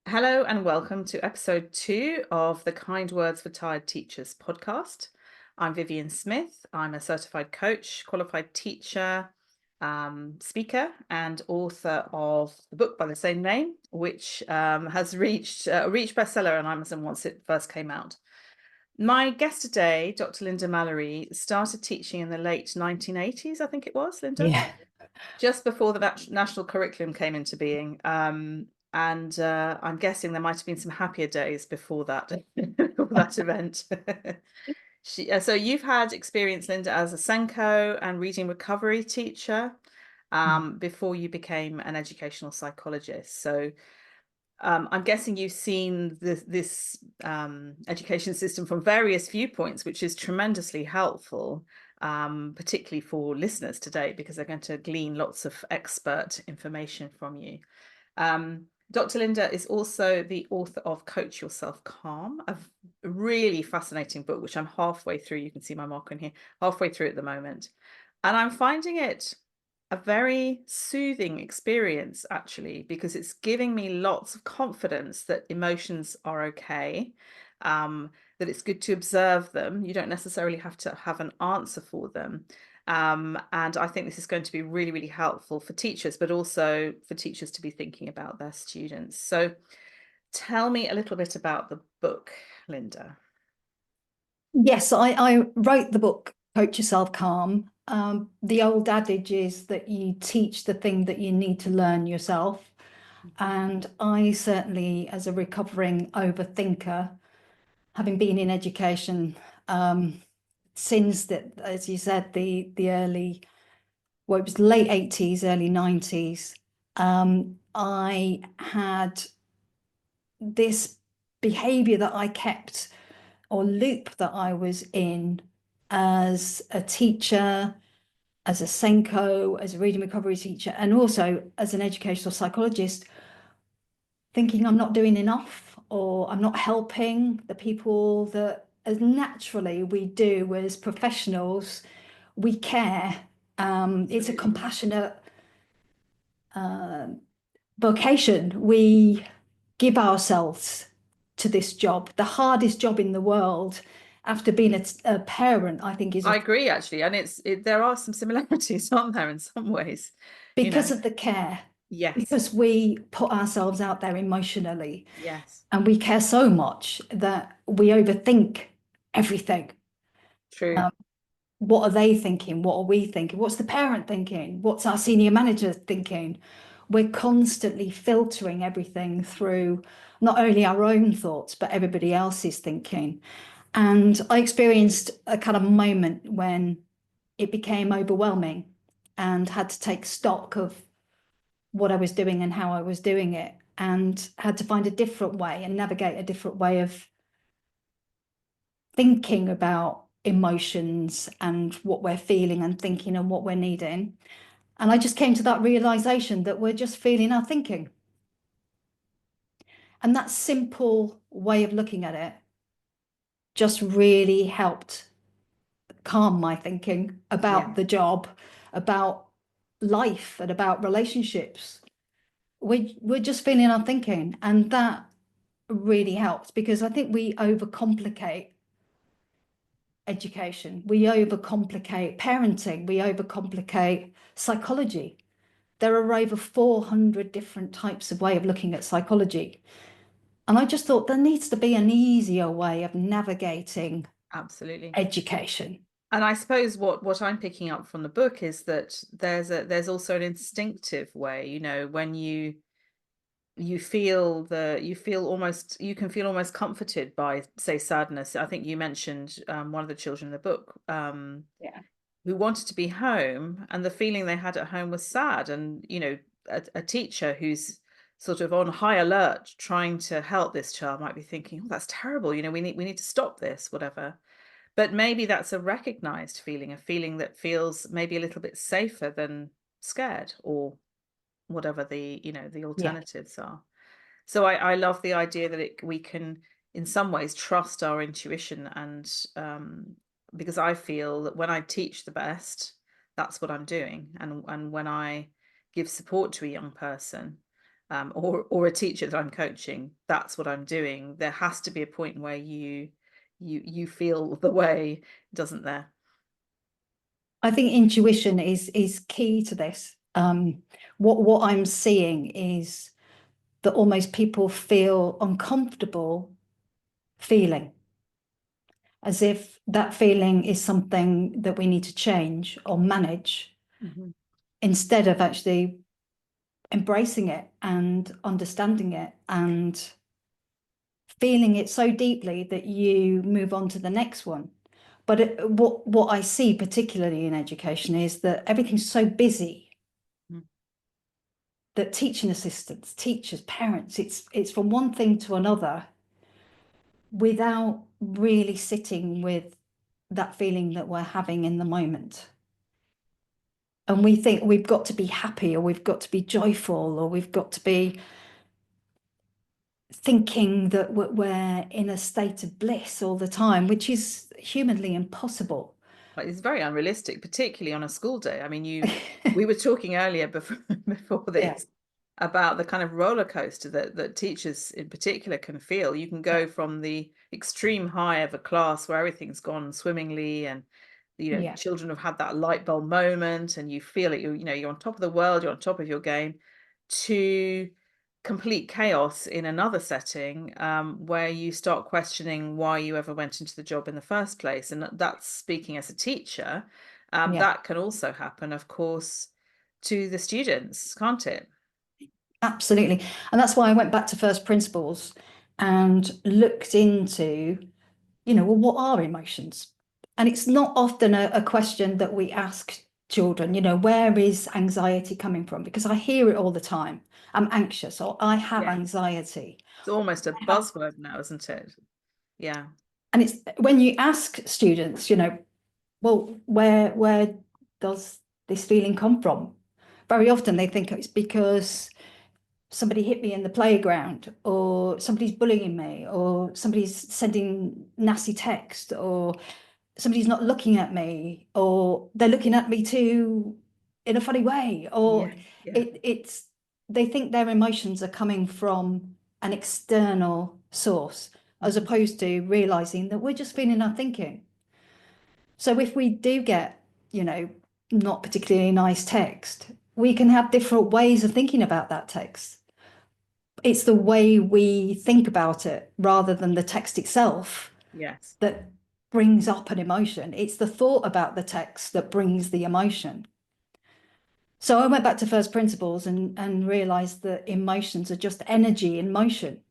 Hello and welcome to episode 2 of the Kind Words for Tired Teachers podcast. I'm Vivian Smith. I'm a certified coach, qualified teacher, speaker, and author of the book by the same name, which has reached bestseller on Amazon once it first came out. My guest today, Dr. Linda Mallory, started teaching in the late 1980s, I think it was, Linda? Yeah. Just before the national curriculum came into being. And I'm guessing there might have been some happier days before that, that event. So you've had experience, Linda, as a Senko and reading recovery teacher before you became an educational psychologist. So I'm guessing you've seen this education system from various viewpoints, which is tremendously helpful, particularly for listeners today, because they're going to glean lots of expert information from you. Dr. Linda is also the author of Coach Yourself Calm, a really fascinating book, which I'm halfway through. You can see my mark on here, halfway through at the moment. And I'm finding it a very soothing experience, actually, because it's giving me lots of confidence that emotions are okay, that it's good to observe them. You don't necessarily have to have an answer for them. And I think this is going to be really, really helpful for teachers, but also for teachers to be thinking about their students. So tell me a little bit about the book, Linda. Yes, I wrote the book, Coach Yourself Calm. The old adage is that you teach the thing that you need to learn yourself. And I certainly, as a recovering overthinker, having been in education since that, as you said, the early, well, it was late 80s, early 90s, I had this behavior that I kept, or loop that I was in as a teacher, as a Senko, as a reading recovery teacher, and also as an educational psychologist, thinking I'm not doing enough or I'm not helping the people that, as naturally we do as professionals, we care. It's a compassionate vocation. We give ourselves to this job, the hardest job in the world after being a parent, I think, is I agree, actually, and there are some similarities, aren't there, in some ways, you because know. of the care, Yes, because we put ourselves out there emotionally yes, and we care so much that we overthink everything. true. Um, what are they thinking? What are we thinking? What's the parent thinking? What's our senior manager thinking? We're constantly filtering everything through not only our own thoughts, but everybody else's thinking. And I experienced a kind of moment when it became overwhelming and had to take stock of what I was doing and how I was doing it, and had to find a different way and navigate a different way of thinking about emotions and what we're feeling and thinking and what we're needing. And I just came to that realization that we're just feeling our thinking. And that simple way of looking at it just really helped calm my thinking Yeah. about the job, about life, and about relationships. We're just feeling our thinking, and that really helps because I think we overcomplicate education, we overcomplicate parenting, we overcomplicate psychology. There are over 400 different types of way of looking at psychology. And I just thought there needs to be an easier way of navigating Absolutely. education. And I suppose what I'm picking up from the book is that there's also an instinctive way, when you can feel almost comforted by, say, sadness. I think you mentioned one of the children in the book Yeah. who wanted to be home, and the feeling they had at home was sad. And a teacher who's sort of on high alert trying to help this child might be thinking, oh, that's terrible, we need to stop this, whatever. But maybe that's a recognized feeling, a feeling that feels maybe a little bit safer than scared, or whatever the Yeah. alternatives are. So I love the idea that we can, in some ways, trust our intuition. And because I feel that when I teach the best, that's what I'm doing. And when I give support to a young person, or a teacher that I'm coaching, that's what I'm doing. There has to be a point where you feel the way, doesn't there? I think intuition is key to this. What I'm seeing is that almost people feel uncomfortable feeling, as if that feeling is something that we need to change or manage, Mhm. instead of actually embracing it and understanding it and feeling it so deeply that you move on to the next one. But what I see particularly in education is that everything's so busy Mm. that teaching assistants, teachers, parents, it's from one thing to another without really sitting with that feeling that we're having in the moment. And we think we've got to be happy, or we've got to be joyful, or we've got to be thinking that we're in a state of bliss all the time, which is humanly impossible. It's very unrealistic, particularly on a school day. I mean, we were talking earlier before Yeah, this about the kind of roller coaster that teachers in particular can feel. You can yeah, go from the extreme high of a class where everything's gone swimmingly, and yeah, children have had that light bulb moment, and you feel it. You're on top of the world, you're on top of your game, to complete chaos in another setting, where you start questioning why you ever went into the job in the first place. And that's speaking as a teacher. yeah, That can also happen, of course, to the students, can't it? absolutely. And that's why I went back to first principles and looked into, well, what are emotions? And it's not often a question that we ask children, where is anxiety coming from? Because I hear it all the time. I'm anxious, or I have Yeah. anxiety. It's almost a I have- buzzword now, isn't it? Yeah. And it's when you ask students, well, where does this feeling come from? Very often they think it's because somebody hit me in the playground, or somebody's bullying me, or somebody's sending nasty text, or somebody's not looking at me, or they're looking at me too in a funny way, or Yeah. Yeah. it's they think their emotions are coming from an external source, as Mhm. opposed to realizing that we're just feeling our thinking. So if we do get, not particularly nice text, we can have different ways of thinking about that text. It's the way we think about it rather than the text itself Yes. that brings up an emotion. It's the thought about the text that brings the emotion. So I went back to first principles and realized that emotions are just energy in motion.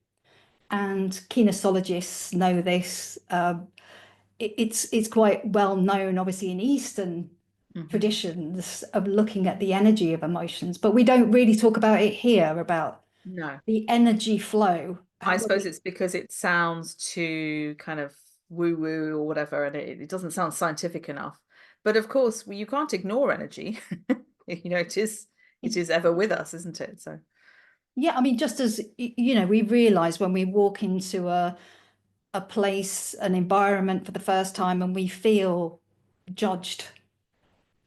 And kinesiologists know this. It's quite well known, obviously, in Eastern Hmm. traditions of looking at the energy of emotions, but we don't really talk about it here, about No. the energy flow. I suppose it's because it sounds too kind of woo woo or whatever, and it doesn't sound scientific enough. But of course, you can't ignore energy. It is ever with us, isn't it? So Yeah, I mean, just as we realize when we walk into a place, an environment for the first time, and we feel judged,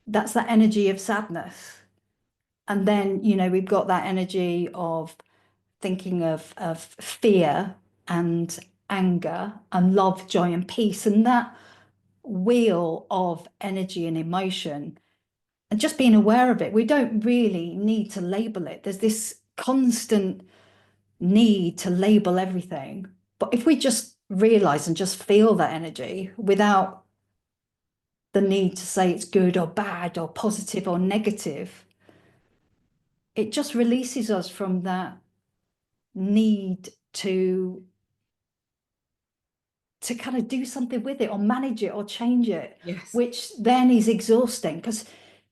that's that energy of sadness. And then, we've got that energy of thinking of fear and anger and love, joy, and peace. And that wheel of energy and emotion, and just being aware of it, we don't really need to label it. There's this constant need to label everything. But if we just realize and just feel that energy without the need to say it's good or bad or positive or negative, it just releases us from that need to kind of do something with it or manage it or change it, yes, which then is exhausting. Because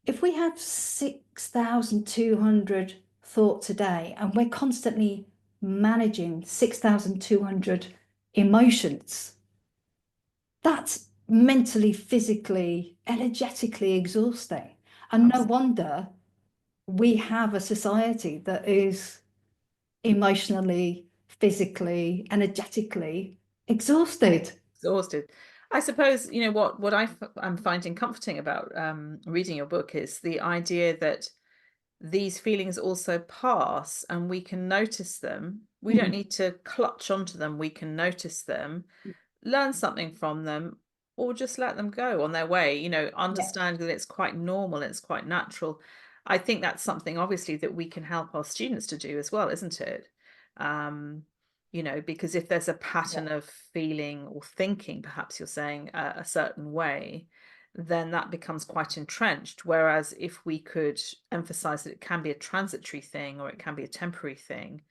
if we have 6,200 thoughts a day and we're constantly managing 6,200 emotions, that's mentally, physically, energetically exhausting. And no absolutely wonder we have a society that is emotionally, physically, energetically exhausted. exhausted. I suppose what I'm finding comforting about reading your book is the idea that these feelings also pass and we can notice them. We don't Mm. need to clutch onto them. We can notice them, learn something from them, or just let them go on their way, Yeah. understand that it's quite normal, it's quite natural. I think that's something obviously that we can help our students to do as well, isn't it? Um, because if there's a Yeah. pattern of feeling or thinking, perhaps you're saying a certain way, then that becomes quite entrenched. Whereas if we could emphasize that it can be a transitory thing or it can be a temporary thing,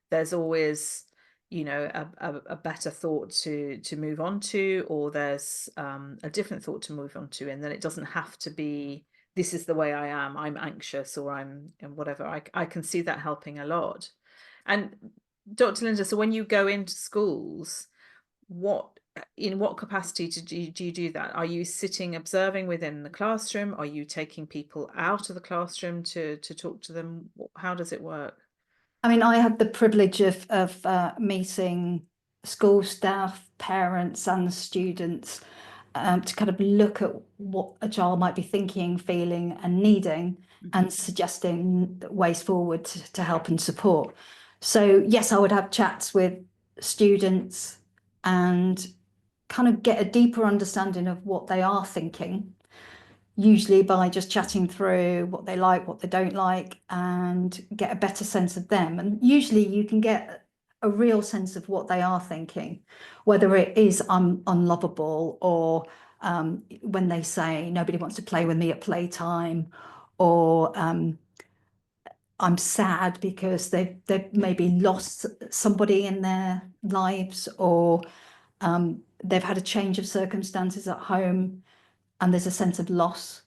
there's always a better thought to move on to, or there's a different thought to move on to, and then it doesn't have to be, this is the way I am, I'm anxious, or I'm and whatever. I can see that helping a lot. And Dr. Linda, so when you go into schools, what in what capacity do you do that? Are you sitting observing within the classroom? Are you taking people out of the classroom to talk to them? How does it work? I mean, I had the privilege of meeting school staff, parents, and students to kind of look at what a child might be thinking, feeling, and needing, Mhm. and suggesting ways forward to help and support. So, yes, I would have chats with students and kind of get a deeper understanding of what they are thinking, usually by just chatting through what they like, what they don't like, and get a better sense of them. And usually you can get a real sense of what they are thinking, whether it is I'm unlovable, or when they say nobody wants to play with me at playtime, or I'm sad because they've maybe lost somebody in their lives, or they've had a change of circumstances at home and there's a sense of loss.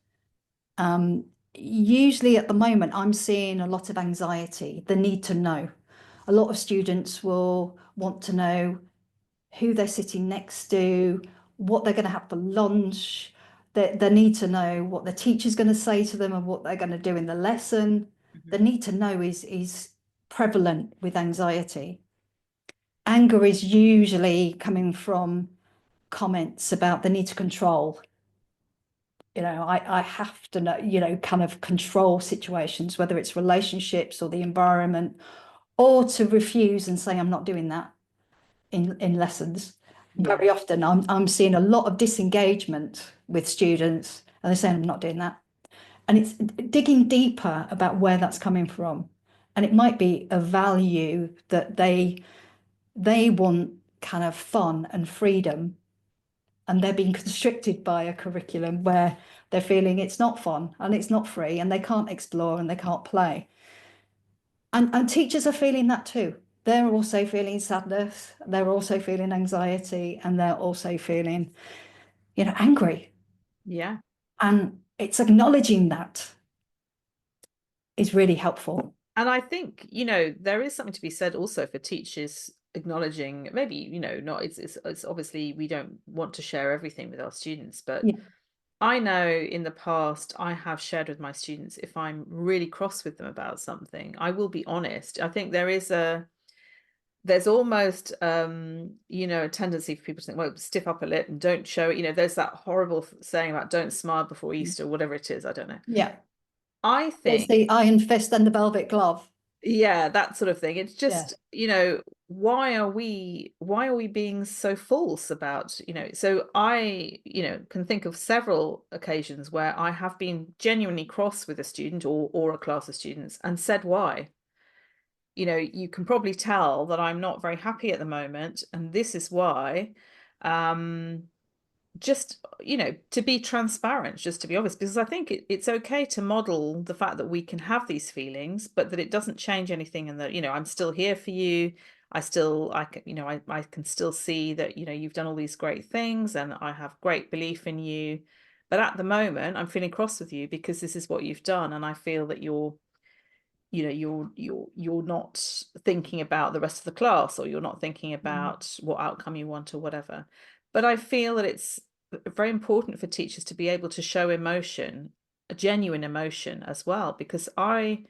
Usually at the moment, I'm seeing a lot of anxiety, the need to know. A lot of students will want to know who they're sitting next to, what they're going to have for lunch. They need to know what the teacher's going to say to them and what they're going to do in the lesson. The Mhm. need to know is prevalent with anxiety. Anger is usually coming from comments about the need to control. I have to know, kind of control situations, whether it's relationships or the environment, or to refuse and say, I'm not doing that in lessons. Yeah. Very often I'm seeing a lot of disengagement with students and they're saying, I'm not doing that. And it's digging deeper about where that's coming from. And it might be a value that they want kind of fun and freedom, and they're being constricted by a curriculum where they're feeling it's not fun and it's not free and they can't explore and they can't play. And teachers are feeling that too. They're also feeling sadness, they're also feeling anxiety, and they're also feeling, angry. Yeah. And it's acknowledging that is really helpful. And I think, there is something to be said also for teachers acknowledging, maybe, not, it's obviously we don't want to share everything with our students, but Yeah. I know in the past I have shared with my students if I'm really cross with them about something, I will be honest. I think there's almost a tendency for people to think, well, stiff upper lip and don't show it. There's that horrible saying about don't smile before Easter, whatever it is, I don't know. Yeah. I There's think, the iron fist and the velvet glove. yeah, that sort of thing. It's Yeah. just, why are we being so false about, so I, can think of several occasions where I have been genuinely cross with a student or a class of students and said why. You can probably tell that I'm not very happy at the moment, and this is why. Um, just, to be transparent, just to be honest, because I think it's okay to model the fact that we can have these feelings, but that it doesn't change anything, and that, I'm still here for you. I can, I can still see that, you've done all these great things, and I have great belief in you. But at the moment, I'm feeling cross with you because this is what you've done, and I feel that you're not thinking about the rest of the class, or you're not thinking Mm. about what outcome you want or whatever. But I feel that it's very important for teachers to be able to show emotion, a genuine emotion as well, because I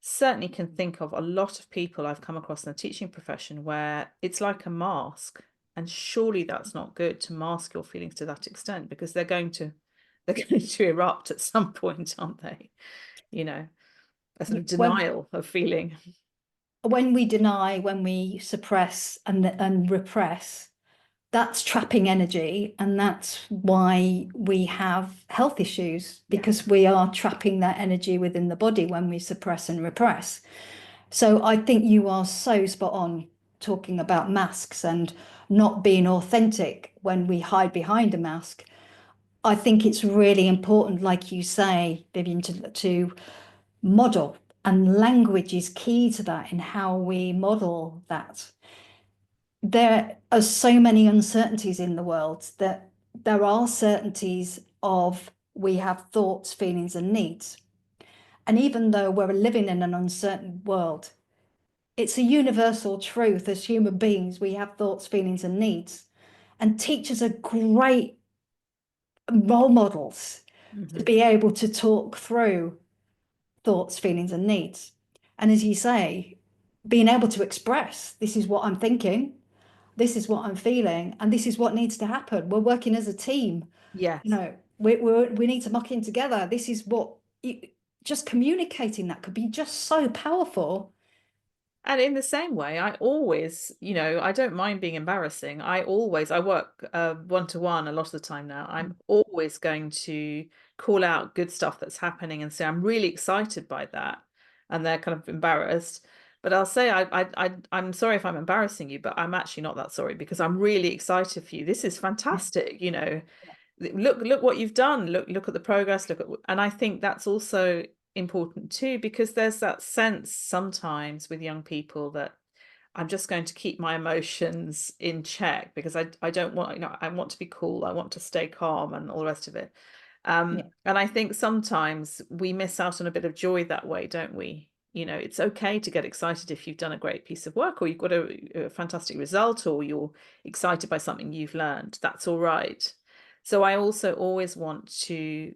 certainly can think of a lot of people I've come across in the teaching profession where it's like a mask, and surely that's not good to mask your feelings to that extent, because they're going to erupt at some point, aren't they? you know a sort of When denial of feeling. when we deny, when we suppress and repress, that's trapping energy, and that's why we have health issues, Yeah. because we are trapping that energy within the body when we suppress and repress. So I think you are so spot on talking about masks and not being authentic when we hide behind a mask. I think it's really important, like you say, Vivian, to model, and language is key to that in how we model that. There are so many uncertainties in the world that there are certainties of we have thoughts, feelings, and needs. And even though we're living in an uncertain world, it's a universal truth as human beings, we have thoughts, feelings, and needs. And teachers are great role models to Mhm. be able to talk through thoughts, feelings, and needs. And as you say, being able to express, this is what I'm thinking, this is what I'm feeling, and this is what needs to happen. We're working as a team. You Yes. know, we need to muck in together. This is what just communicating that could be just so powerful. And in the same way, I always, I don't mind being embarrassing. I work one-to-one a lot of the time now. I'm always going to call out good stuff that's happening and say, I'm really excited by that. And they're kind of embarrassed. But I'll say, I'm sorry if I'm embarrassing you, but I'm actually not that sorry because I'm really excited for you. This is Yeah. fantastic, look what you've done, look at the progress, and I think that's also important too, because there's that sense sometimes with young people that I'm just going to keep my emotions in check because I don't want, I want to be cool, I want to stay calm and all the rest of it. Yeah. And I think sometimes we miss out on a bit of joy that way, don't we? It's okay to get excited if you've done a great piece of work or you've got a fantastic result or you're excited by something you've learned. That's all right. So I also always want to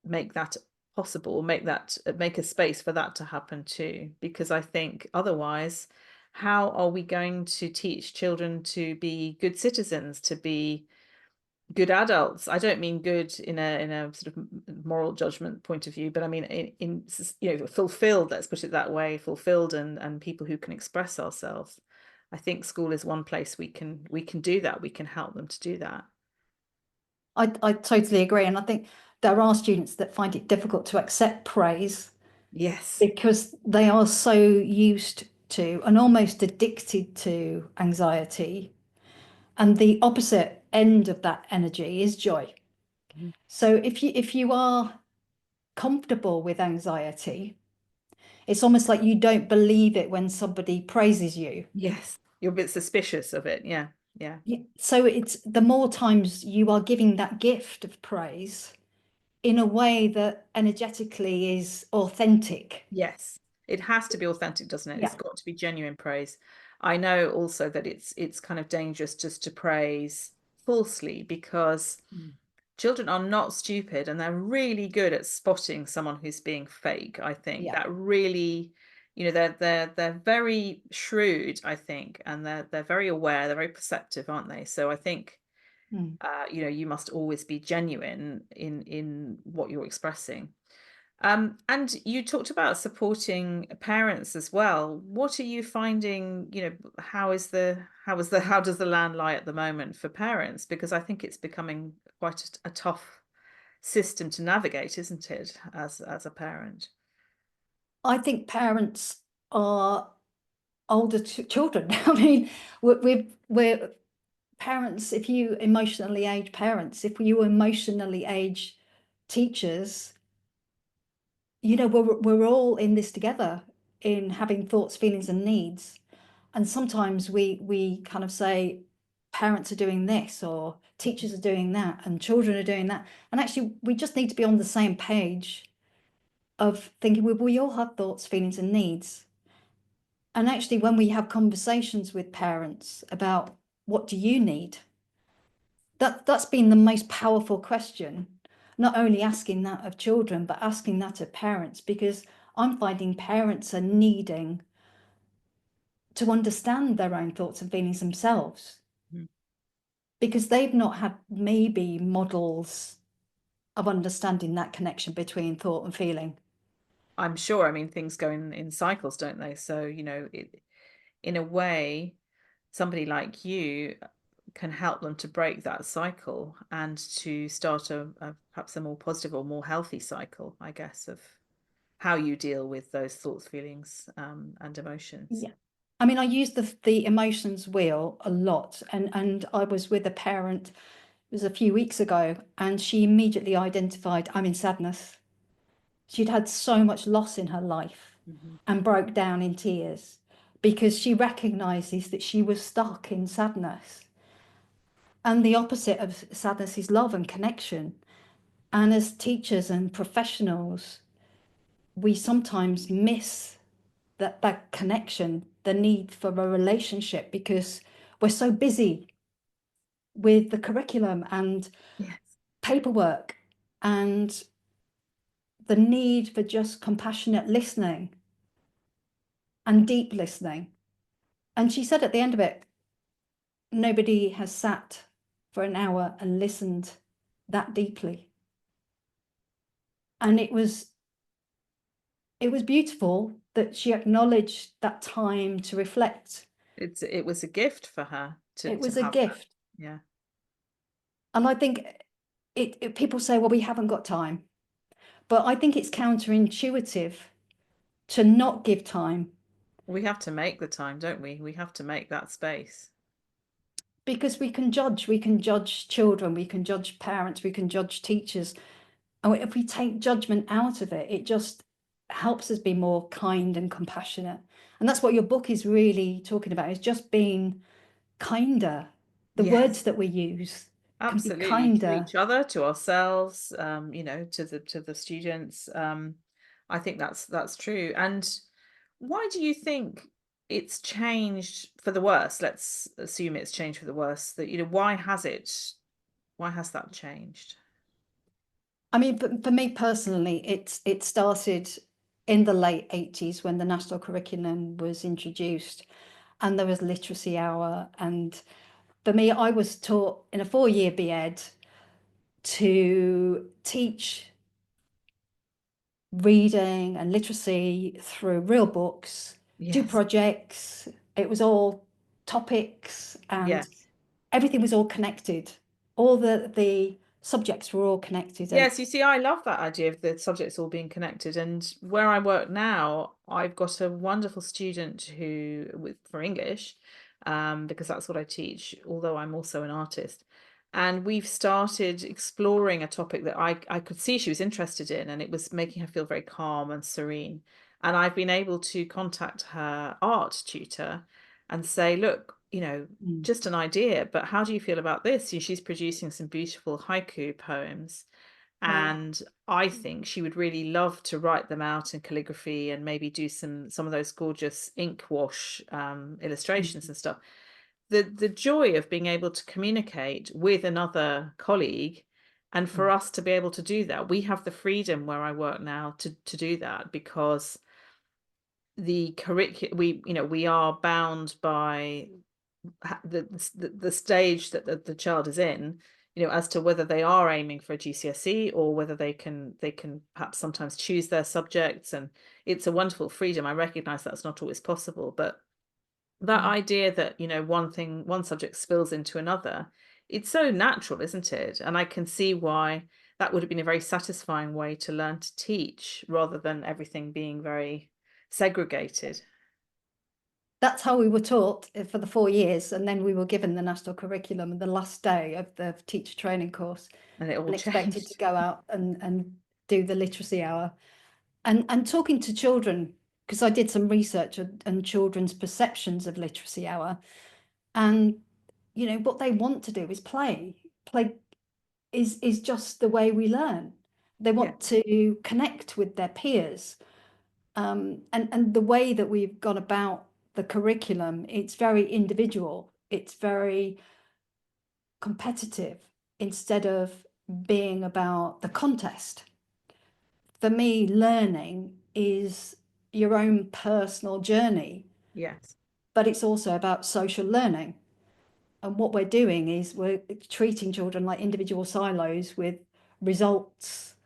make that possible, make a space for that to happen too, because I think otherwise, how are we going to teach children to be good citizens, to be good adults? I don't mean good in a sort of moral judgment point of view, but I mean in fulfilled, let's put it that way, fulfilled and people who can express ourselves. I think school is one place we can do that. We can help them to do that. I totally agree. And I think there are students that find it difficult to accept praise Yes. because they are so used to and almost addicted to anxiety. And the opposite end of that energy is joy. Mhm. So if you are comfortable with anxiety, it's almost like you don't believe it when somebody praises you. Yes. You're a bit suspicious of it. Yeah. Yeah. So it's the more times you are giving that gift of praise in a way that energetically is authentic. Yes, it has to be authentic, doesn't it? It's Yeah. got to be genuine praise. I know also that it's kind of dangerous just to praise falsely because Mm. children are not stupid and they're really good at spotting someone who's being fake. I think Yeah. that really, they're very shrewd, I think, and they're very aware, they're very perceptive, aren't they? So I think Mm. you must always be genuine in what you're expressing. And you talked about supporting parents as well. What are you finding, how does the land lie at the moment for parents? Because I think it's becoming quite a tough system to navigate, isn't it, as a parent? I think parents are older children. I mean, we're parents. If you emotionally age parents, if you emotionally age teachers, we're all in this together in having thoughts, feelings, and needs. And sometimes we kind of say parents are doing this or teachers are doing that and children are doing that. And actually, we just need to be on the same page of thinking we all have thoughts, feelings, and needs. And actually, when we have conversations with parents about what do you need, that's been the most powerful question. Not only asking that of children, but asking that of parents, because I'm finding parents are needing to understand their own thoughts and feelings themselves Mhm. because they've not had maybe models of understanding that connection between thought and feeling. I'm sure, I mean, things go in cycles, don't they? So, in a way, somebody like you can help them to break that cycle and to start a perhaps a more positive or more healthy cycle, I guess, of how you deal with those thoughts, feelings, and emotions. Yeah. I mean, I use the emotions wheel a lot, and I was with a parent, it was a few weeks ago, and she immediately identified, I'm in sadness. She'd had so much loss in her life Mhm. and broke down in tears because she recognizes that she was stuck in sadness. And the opposite of sadness is love and connection. And as teachers and professionals, we sometimes miss that connection, the need for a relationship, because we're so busy with the curriculum and Yes. paperwork and the need for just compassionate listening and deep listening. And she said at the end of it, nobody has sat for an hour and listened that deeply. And it was beautiful that she acknowledged that time to reflect. It was a gift for her It to was a have that. gift. Yeah. And I think people say, well, we haven't got time. But I think it's counterintuitive to not give time, We have to make the time, don't we? We have to make that space. because we can judge children, we can judge parents, we can judge teachers. And if we take judgment out of it, it just helps us be more kind and compassionate. And that's what your book is really talking about, is just being kinder. The words Yes. that we use can be Absolutely, to kinder. each other, to ourselves, to the students. I think that's true. And why do you think it's changed for the worse? Let's assume it's changed for the worse. That why has that changed? I mean, for me personally, it started in the late 80s when the national curriculum was introduced and there was literacy hour. And for me, I was taught in a 4-year BEd to teach reading and literacy through real books, do Yes. projects. It was all topics and Yes. everything was all connected. All the subjects were all connected. And Yes, you see, I love that idea of the subjects all being connected. And where I work now, I've got a wonderful student who, with for English, because that's what I teach, although I'm also an artist. And we've started exploring a topic that I could see she was interested in, and it was making her feel very calm and serene. And I've been able to contact her art tutor and say, look, mm, just an idea, but how do you feel about this? She's producing some beautiful haiku poems, wow. and I think she would really love to write them out in calligraphy and maybe do some of those gorgeous ink wash illustrations Mm, and stuff. The joy of being able to communicate with another colleague, and for mm, us to be able to do that, we have the freedom where I work now to do that, because the curriculum, we are bound by the stage that the child is in, as to whether they are aiming for a GCSE or whether they can perhaps sometimes choose their subjects. And it's a wonderful freedom. I recognize that's not always possible, but that mm. idea that, one subject spills into another, it's so natural, isn't it? And I can see why that would have been a very satisfying way to learn to teach, rather than everything being very segregated. That's how we were taught for the 4 years. And then we were given the national curriculum on the last day of the teacher training course And it all and expected to changed. go out and do the literacy hour. And talking to children, because I did some research on children's perceptions of literacy hour. And, what they want to do is play. Play is just the way we learn. They Yeah. want to connect with their peers. And the way that we've gone about the curriculum, it's very individual. It's very competitive instead of being about the contest. For me, learning is your own personal journey, Yes. but it's also about social learning. And what we're doing is we're treating children like individual silos with results,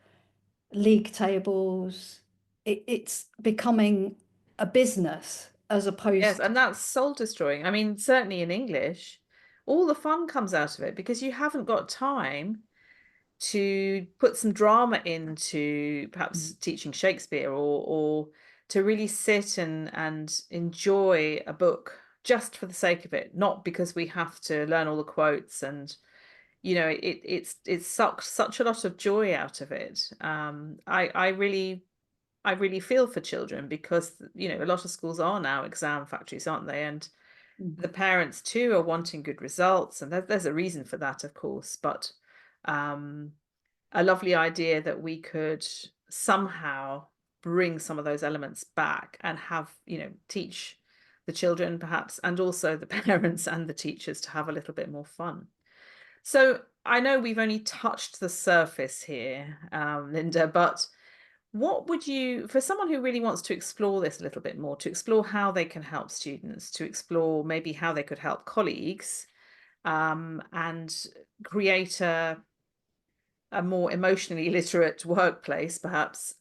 league tables, it's becoming a business as Yes, opposed. and that's soul destroying. I mean, certainly in English, all the fun comes out of it because you haven't got time to put some drama into perhaps teaching Shakespeare, or to really sit and enjoy a book just for the sake of it, not because we have to learn all the quotes. And it's sucked such a lot of joy out of it. I really feel for children because a lot of schools are now exam factories, aren't they? And the parents too are wanting good results, and there's a reason for that, of course. But um, a lovely idea that we could somehow bring some of those elements back and have, teach the children perhaps, and also the parents and the teachers to have a little bit more fun. So I know we've only touched the surface here, Linda, but what would you, for someone who really wants to explore this a little bit more, to explore how they can help students, to explore maybe how they could help colleagues, and create a more emotionally literate workplace, perhaps,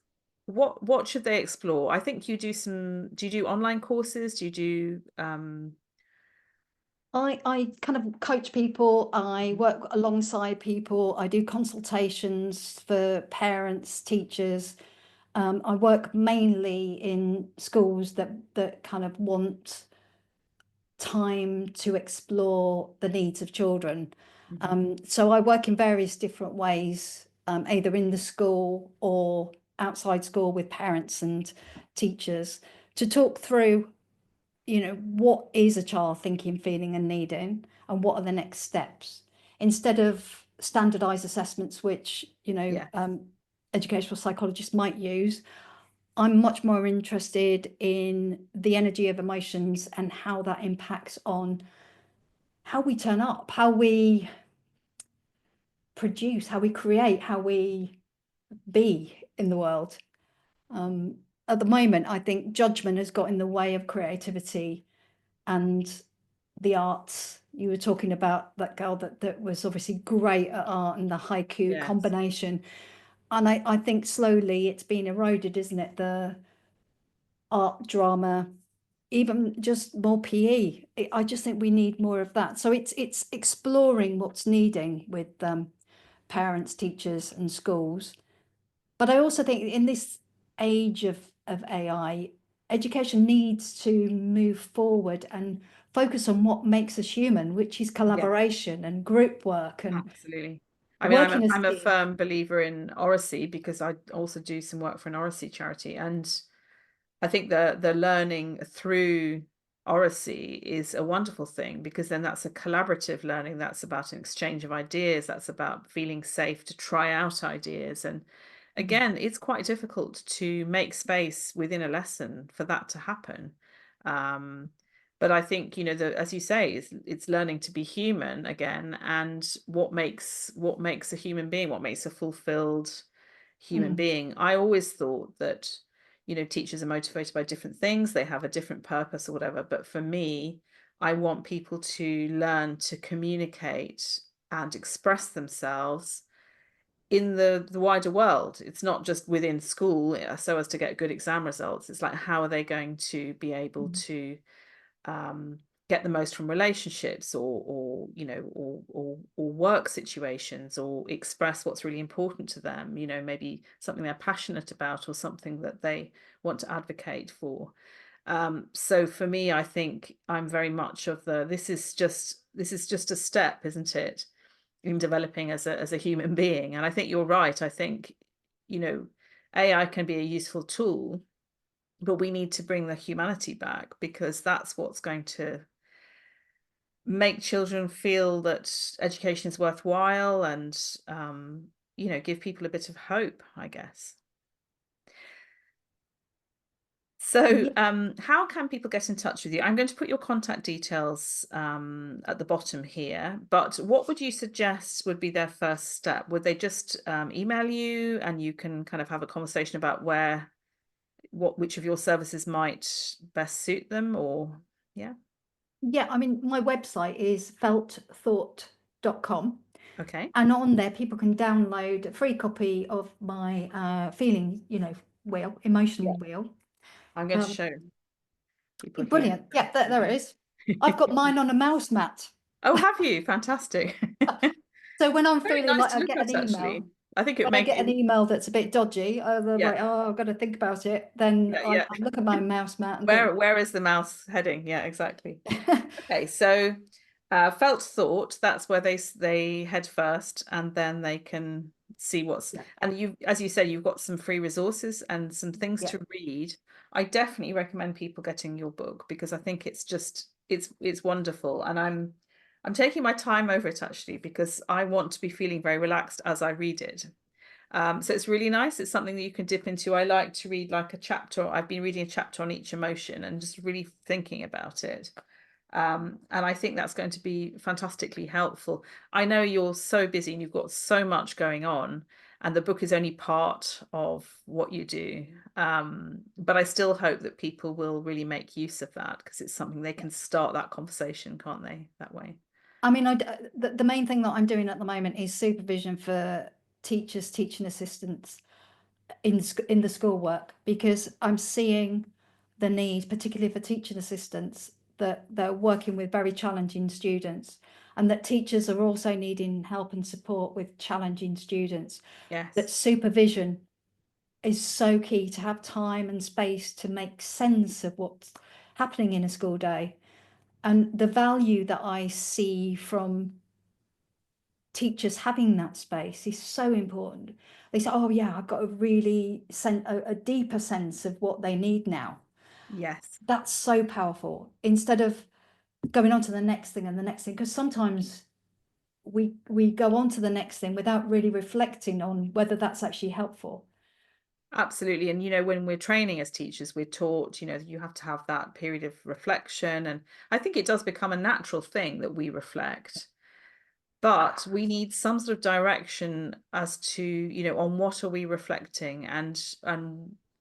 what should they explore? I think you do do you do online courses? Do you do I kind of coach people, I work alongside people, I do consultations for parents, teachers. I work mainly in schools that kind of want time to explore the needs of children. Mhm. So I work in various different ways, either in the school or outside school with parents and teachers to talk through, what is a child thinking, feeling, and needing, and what are the next steps, instead of standardized assessments, which, Yeah. educational psychologists might use. I'm much more interested in the energy of emotions and how that impacts on how we turn up, how we produce, how we create, how we be in the world. At the moment, I think judgment has got in the way of creativity and the arts. You were talking about that girl that was obviously great at art and the haiku Yes. combination. And I think slowly it's been eroded, isn't it? The art, drama, even just more PE. I just think we need more of that. So it's exploring what's needing with parents, teachers, and schools. But I also think in this age of AI, education needs to move forward and focus on what makes us human, which is Yeah, collaboration and group work and absolutely. I mean, working as a I'm a team. firm believer in oracy because I also do some work for an oracy charity, and I think the learning through oracy is a wonderful thing, because then that's a collaborative learning. That's about an exchange of ideas. That's about feeling safe to try out ideas. And again, it's quite difficult to make space within a lesson for that to happen. Um, but I think, as you say, it's learning to be human again, and what makes a human being, what makes a fulfilled human Mm, being. I always thought that teachers are motivated by different things, they have a different purpose or whatever, but for me, I want people to learn to communicate and express themselves in the wider world. It's not just within school, so as to get good exam results. It's like, how are they going to be able mm, to um, get the most from relationships, or work situations, or express what's really important to them, maybe something they're passionate about or something that they want to advocate for. So for me, I think I'm very much of this is just a step, isn't it, in developing as a human being. And I think you're right. I think, you know AI can be a useful tool, but we need to bring the humanity back, because that's what's going to make children feel that education is worthwhile, and give people a bit of hope, I guess. So, yeah, how can people get in touch with you? I'm going to put your contact details at the bottom here, but what would you suggest would be their first step? Would they just email you, and you can kind of have a conversation about which of your services might best suit them, or yeah? yeah. I mean, my website is feltthought.com. Okay. And on there, people can download a free copy of my feeling, wheel, Yeah. emotion wheel. I'm going to show people here. Brilliant. Yeah, there it is. I've got mine on a mouse mat. Oh, have you? Fantastic. So when I'm Very feeling nice like to I look get an at, actually. email, I think it when I make get an it, email that's a bit dodgy, I'm yeah, like, oh, I've got to think about it. Then yeah, I yeah. look at my mouse mat and think, Where is the mouse heading? Yeah, exactly. Okay, so felt thought, that's where they head first, and then they can see what's, yeah, and you, as you said, you've got some free resources and some things yeah. to read. I definitely recommend people getting your book, because I think it's just it's wonderful, and I'm taking my time over it, actually, because I want to be feeling very relaxed as I read it. So it's really nice. It's something that you can dip into. I like to read like a chapter. I've been reading a chapter on each emotion and just really thinking about it. And I think that's going to be fantastically helpful. I know you're so busy and you've got so much going on, and the book is only part of what you do. But I still hope that people will really make use of that, because it's something they can start that conversation, can't they, that way? I mean, the main thing that I'm doing at the moment is supervision for teachers, teaching assistants in the schoolwork, because I'm seeing the need, particularly for teaching assistants, that they're working with very challenging students, and that teachers are also needing help and support with challenging students. That Yes. supervision is so key, to have time and space to make sense of what's happening in a school day. And the value that I see from teachers having that space is so important. They say, oh yeah, I've got a really a deeper sense of what they need now. Yes. That's so powerful, instead of going on to the next thing and the next thing, because sometimes we go on to the next thing without really reflecting on whether that's actually helpful. Absolutely. And, when we're training as teachers, we're taught, you have to have that period of reflection. And I think it does become a natural thing that we reflect. But we need some sort of direction as to, on what are we reflecting, and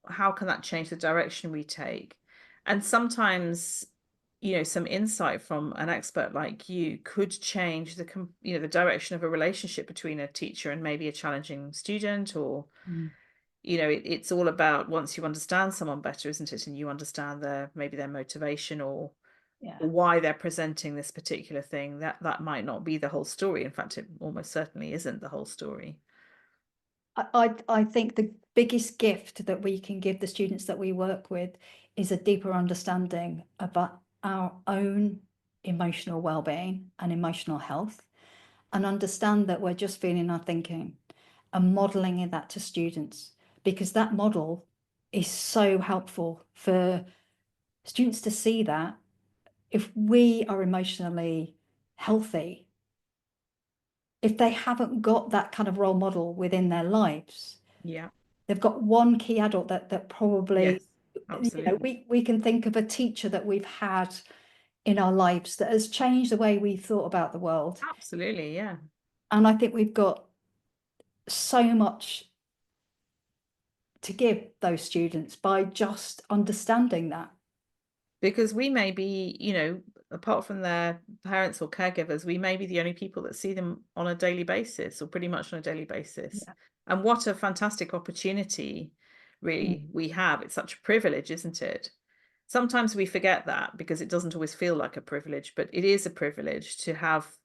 how can that change the direction we take. And sometimes, some insight from an expert like you could change the direction of a relationship between a teacher and maybe a challenging student, or Mm. it's all about, once you understand someone better, isn't it? And you understand maybe their motivation, Yeah. or why they're presenting this particular thing, that might not be the whole story. In fact, it almost certainly isn't the whole story. I think the biggest gift that we can give the students that we work with is a deeper understanding about our own emotional well-being and emotional health, and understand that we're just feeling our thinking, and modeling that to students, because that model is so helpful for students to see that if we are emotionally healthy, if they haven't got that kind of role model within their lives, Yeah. they've got one key adult that probably, Yes, absolutely. we can think of a teacher that we've had in our lives that has changed the way we thought about the world. Absolutely, yeah. And I think we've got so much to give those students by just understanding that. Because we may be, apart from their parents or caregivers, we may be the only people that see them on a daily basis, or pretty much on a daily basis. Yeah. And what a fantastic opportunity, really, Mm. we have. It's such a privilege, isn't it? Sometimes we forget that, because it doesn't always feel like a privilege, but it is a privilege to have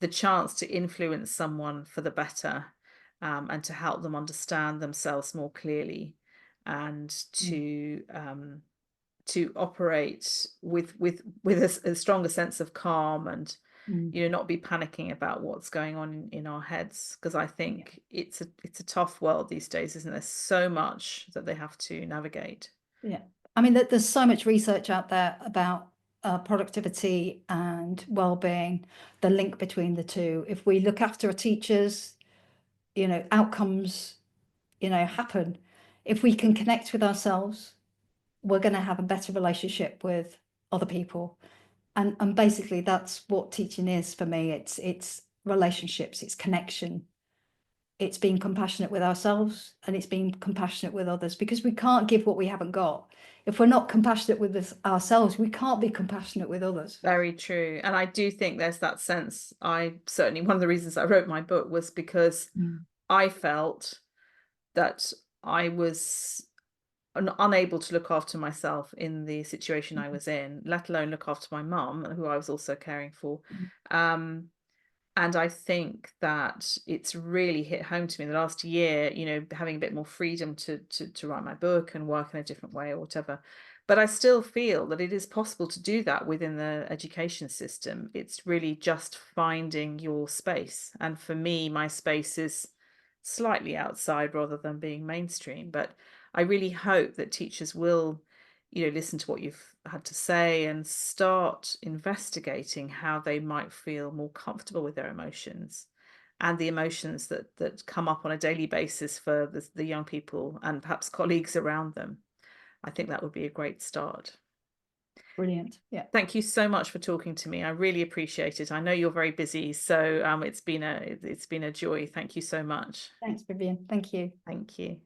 the chance to influence someone for the better, and to help them understand themselves more clearly, and Mm. to operate with a stronger sense of calm, and Mm. not be panicking about what's going on in our heads, because I Yeah. think it's a tough world these days, isn't there? So much that they have to navigate. Yeah. I mean, there's so much research out there about productivity and well-being, the link between the two. If we look after our teachers, outcomes, happen. If we can connect with ourselves, we're going to have a better relationship with other people. And basically that's what teaching is for me. It's relationships, it's connection, it's being compassionate with ourselves, and it's being compassionate with others, because we can't give what we haven't got. If we're not compassionate with ourselves, we can't be compassionate with others. Very true. And I do think there's that sense. I certainly, one of the reasons I wrote my book was because Mm. I felt that I was unable to look after myself in the situation I was in, let alone look after my mum, who I was also caring for. Um, and I think that it's really hit home to me the last year, you know, having a bit more freedom to write my book and work in a different way or whatever. But I still feel that it is possible to do that within the education system. It's really just finding your space. And for me, my space is slightly outside rather than being mainstream. But I really hope that teachers will, you know, listen to what you've had to say and start investigating how they might feel more comfortable with their emotions and the emotions that come up on a daily basis for the young people and perhaps colleagues around them. I think that would be a great start. Brilliant. Yeah. Thank you so much for talking to me. I really appreciate it. I know you're very busy, so it's been a joy. Thank you so much. Thanks, Vivian. Thank you. Thank you.